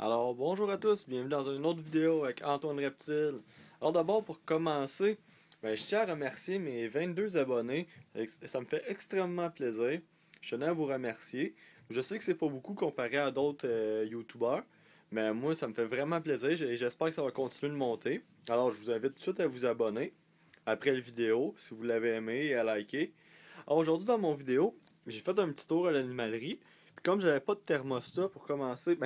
Alors, bonjour à tous, bienvenue dans une autre vidéo avec Antoine Reptile. Alors d'abord, pour commencer, je tiens à remercier mes 22 abonnés. Ça me fait extrêmement plaisir. Je tenais à vous remercier. Je sais que c'est pas beaucoup comparé à d'autres YouTubeurs, mais moi, ça me fait vraiment plaisir et j'espère que ça va continuer de monter. Alors, je vous invite tout de suite à vous abonner après la vidéo, si vous l'avez aimé, et à liker. Alors aujourd'hui, dans mon vidéo, j'ai fait un petit tour à l'animalerie. Puis comme j'avais pas de thermostat pour commencer,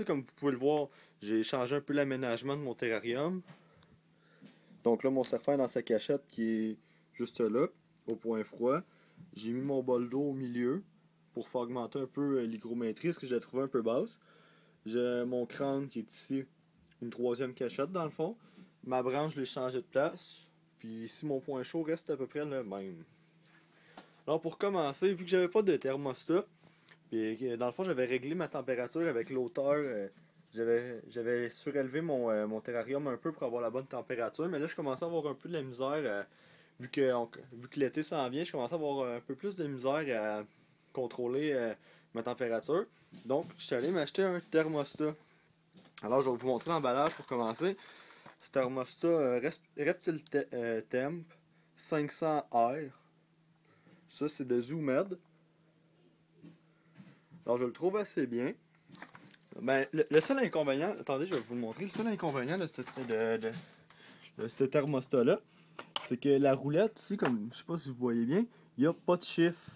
comme vous pouvez le voir, j'ai changé un peu l'aménagement de mon terrarium. Donc là, mon serpent est dans sa cachette qui est juste là, au point froid. J'ai mis mon bol d'eau au milieu pour faire augmenter un peu l'hygrométrie, parce que je l'ai trouvé un peu basse. J'ai mon crâne qui est ici, une troisième cachette dans le fond. Ma branche, je l'ai changé de place. Puis ici, mon point chaud reste à peu près le même. Alors pour commencer, vu que j'avais pas de thermostat, puis dans le fond j'avais réglé ma température avec l'auteur, j'avais surélevé mon terrarium un peu pour avoir la bonne température, mais là je commençais à avoir un peu de la misère, vu que l'été s'en vient, je commençais à avoir un peu plus de misère à contrôler ma température. Donc je suis allé m'acheter un thermostat. Alors je vais vous montrer l'emballage pour commencer. Ce thermostat Reptile Temp 500R. Ça, c'est de Zoomed. Alors, je le trouve assez bien. Le seul inconvénient, attendez, je vais vous le montrer. Le seul inconvénient de ce thermostat-là, c'est que la roulette, ici, comme je sais pas si vous voyez bien, il n'y a pas de chiffre.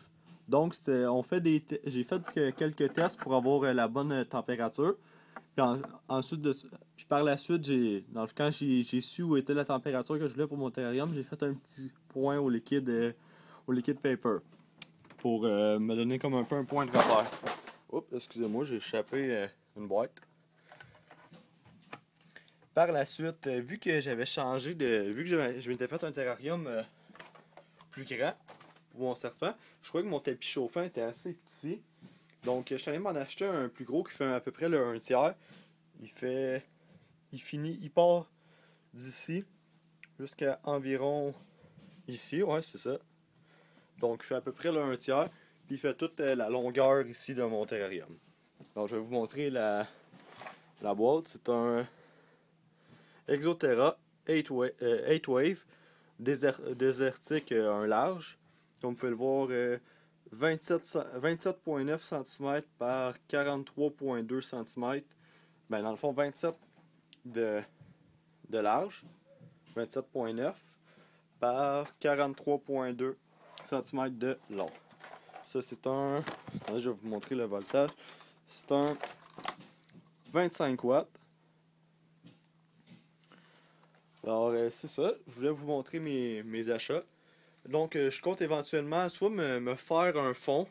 Donc, j'ai fait quelques tests pour avoir la bonne température. Puis, puis par la suite, quand j'ai su où était la température que je voulais pour mon terrarium, j'ai fait un petit point au liquide paper pour me donner comme un peu un point de repère. Oups, excusez-moi, j'ai échappé une boîte. Par la suite, vu que j'avais changé vu que je m'étais fait un terrarium plus grand pour mon serpent, je croyais que mon tapis chauffant était assez petit. Donc, je suis allé m'en acheter un plus gros qui fait à peu près le 1/3. Il part d'ici jusqu'à environ ici, ouais, c'est ça. Donc, il fait à peu près le 1/3. Puis, il fait toute la longueur ici de mon terrarium. Donc, je vais vous montrer la boîte. C'est un Exoterra 8 Wave désertique, un large. Comme vous pouvez le voir, 27,9 cm par 43,2 cm. Dans le fond, 27 de large, 27,9 par 43,2 cm de long. Ça, c'est un... Attendez, je vais vous montrer le voltage. C'est un 25 watts. Alors, c'est ça. Je voulais vous montrer mes achats. Donc, je compte éventuellement soit me faire un fond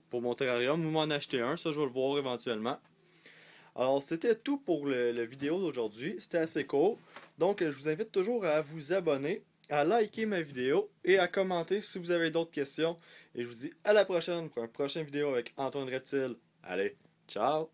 pour mon terrarium ou m'en acheter un. Ça, je vais le voir éventuellement. Alors, c'était tout pour la vidéo d'aujourd'hui. C'était assez court. Donc, je vous invite toujours à vous abonner, à liker ma vidéo et à commenter si vous avez d'autres questions. Et je vous dis à la prochaine pour une prochaine vidéo avec Antoine Reptile. Allez, ciao!